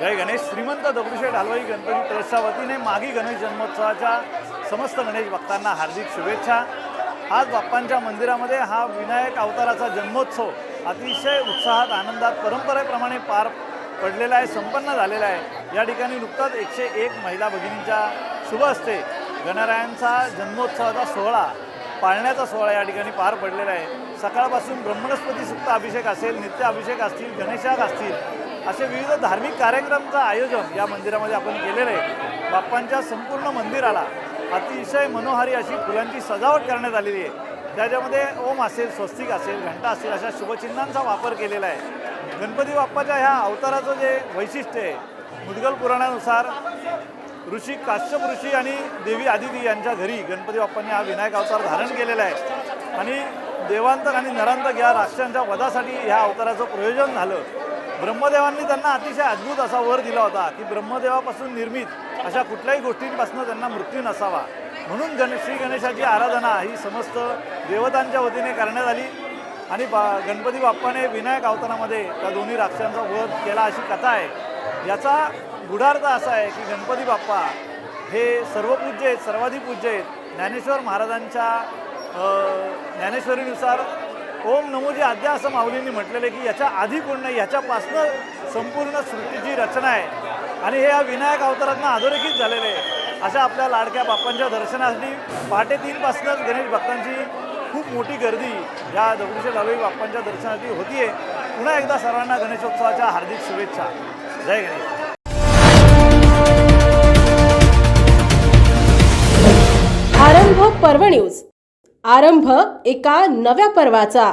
जय गणेश. श्रीमंत दगडूशेठ हलवाई गणपती ट्रस्टच्या वतीने माघी गणेश जन्मोत्सवाच्या समस्त गणेश भक्तांना हार्दिक शुभेच्छा. आज बाप्पांच्या मंदिरामध्ये हा विनायक अवताराचा जन्मोत्सव अतिशय उत्साहात आनंदात परंपरेप्रमाणे पार पडलेला आहे, संपन्न झालेला आहे. या ठिकाणी नुकताच 101 महिला भगिनींच्या शुभ हस्ते गणरायांचा जन्मोत्सवाचा सोहळा, पाळण्याचा सोहळा या ठिकाणी पार पडलेला आहे. सकाळपासून ब्रह्मणस्पती सुक्त अभिषेक असेल, नित्य अभिषेक असतील, गणेशाग असतील, असे विविध धार्मिक कार्यक्रमांचं आयोजन या मंदिरामध्ये आपण केलेलं आहे. बाप्पांच्या संपूर्ण मंदिराला अतिशय मनोहारी अशी फुलांची सजावट करण्यात आलेली आहे. त्याच्यामध्ये ओम असेल, स्वस्तिक असेल, घंटा असेल, अशा शुभचिन्हांचा वापर केलेला आहे. गणपती बाप्पाच्या ह्या अवताराचं जे वैशिष्ट्य आहे, मुद्गल पुराणानुसार ऋषी काश्यप ऋषी आणि देवी आदिती यांच्या घरी गणपती बाप्पांनी हा विनायक अवतार धारण केलेला आहे. आणि देवांतक आणि नरांतक या राक्षसांच्या वधासाठी ह्या अवताराचं प्रयोजन झालं. ब्रह्मदेवांनी त्यांना अतिशय अद्भुत असा वर दिला होता की ब्रह्मदेवापासून निर्मित अशा कुठल्याही गोष्टींपासून त्यांना मृत्यू नसावा, म्हणून श्री गणेशाची आराधना ही समस्त देवतांच्या वतीने करण्यात आली. आणि गणपती बाप्पाने विनायक अवतारामध्ये त्या दोन्ही राक्षसांचा वध केला अशी कथा आहे. याचा गूढार्थ असा आहे की गणपती बाप्पा हे सर्वपूज्य आहेत, सर्वाधिपूज्य आहेत. ज्ञानेश्वर महाराजांच्या ज्ञानेश्वरीनुसार ओम नमोजी आद्या असं माऊलींनी म्हटलेलं आहे की याच्या आधी कोण नाही, ह्याच्यापासनं संपूर्ण सृष्टीची रचना आहे. आणि हे या विनायक अवतारातनं अधोरेखित झालेले आहे. अशा आपल्या लाडक्या बाप्पांच्या दर्शनासाठी पहाटे 3पासूनच गणेश भक्तांची खूप मोठी गर्दी या दगडूशेठ हलवाई बाप्पांच्या दर्शनासाठी होती आहे. पुन्हा एकदा सर्वांना गणेशोत्सवाच्या हार्दिक शुभेच्छा. जय गणेश. आरंभ पर्व न्यूज. आरंभ एका नव्या पर्वाचा.